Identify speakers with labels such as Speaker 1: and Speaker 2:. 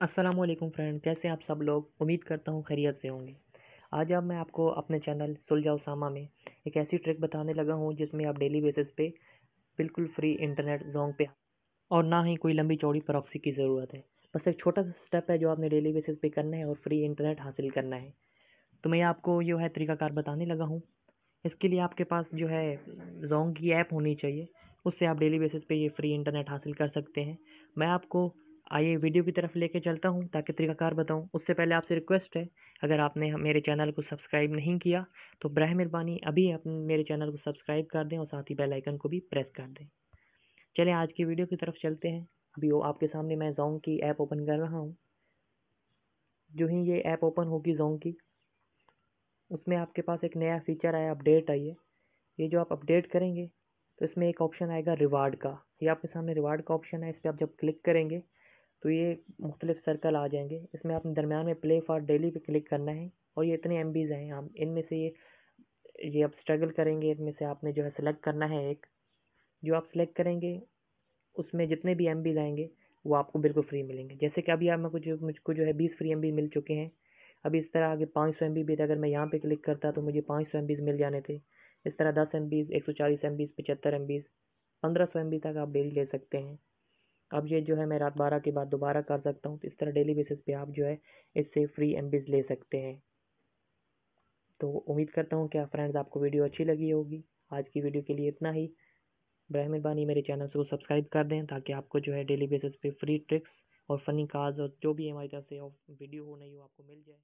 Speaker 1: अस्सलाम वालेकुम फ्रेंड, कैसे हैं आप सब लोग। उम्मीद करता हूँ खैरियत से होंगे। आज अब मैं आपको अपने चैनल सुलझा उसामा में एक ऐसी ट्रिक बताने लगा हूँ जिसमें आप डेली बेसिस पे बिल्कुल फ्री इंटरनेट जोंग पे और ना ही कोई लंबी चौड़ी प्रॉक्सी की ज़रूरत है। बस एक छोटा सा स्टेप है जो आपने डेली बेसिस पे करना है और फ्री इंटरनेट हासिल करना है। तो मैं आपको जो है तरीकाकार बताने लगा हूँ। इसके लिए आपके पास जो है जोंग की ऐप होनी चाहिए। उससे आप डेली बेसिस पे ये फ्री इंटरनेट हासिल कर सकते हैं। मैं आपको आइए वीडियो की तरफ लेके चलता हूँ ताकि तरीकाकार बताऊँ। उससे पहले आपसे रिक्वेस्ट है, अगर आपने मेरे चैनल को सब्सक्राइब नहीं किया तो बराह मेहरबानी अभी आप मेरे चैनल को सब्सक्राइब कर दें और साथ ही बेल आइकन को भी प्रेस कर दें। चलें आज की वीडियो की तरफ चलते हैं। अभी वो आपके सामने मैं जोंग की ऐप ओपन कर रहा हूँ। जो ही ये ऐप ओपन होगी जोंग की, उसमें आपके पास एक नया फीचर आया, अपडेट आई है। ये जो आप अपडेट करेंगे तो इसमें एक ऑप्शन आएगा रिवार्ड का। ये आपके सामने रिवार्ड का ऑप्शन है। इस पर आप जब क्लिक करेंगे तो ये मुख्तलिफ सर्कल आ जाएंगे। इसमें आपने दरमियान में प्ले फॉर डेली पे क्लिक करना है और ये इतने एमबीज हैं। हम इनमें से ये आप स्ट्रगल करेंगे। इनमें से आपने जो है सिलेक्ट करना है एक। जो आप सिलेक्ट करेंगे उसमें जितने भी एमबीज आएंगे वो आपको बिल्कुल फ्री मिलेंगे। जैसे कि अभी आप मुझको जो है 20 फ्री एमबी मिल चुके हैं। अभी इस तरह आगे 500 एमबी भी थे। अगर मैं यहाँ पे क्लिक करता तो मुझे 500 एमबीज मिल जाने थे। इस तरह 10 एमबीज, 140 एमबीज, 75 एमबीज, 1500 एमबी तक आप डेली ले सकते हैं। अब ये जो है मैं रात 12 के बाद दोबारा कर सकता हूँ। तो इस तरह डेली बेसिस पे आप जो है इससे फ्री एमबीज ले सकते हैं। तो उम्मीद करता हूँ कि फ्रेंड्स आपको वीडियो अच्छी लगी होगी। आज की वीडियो के लिए इतना ही। बराए मेहरबानी मेरे चैनल को सब्सक्राइब कर दें ताकि आपको जो है डेली बेसिस पे फ्री ट्रिक्स और फनी कार्स और जो भी हमारी तरफ से वीडियो हो नहीं हो आपको मिल जाए।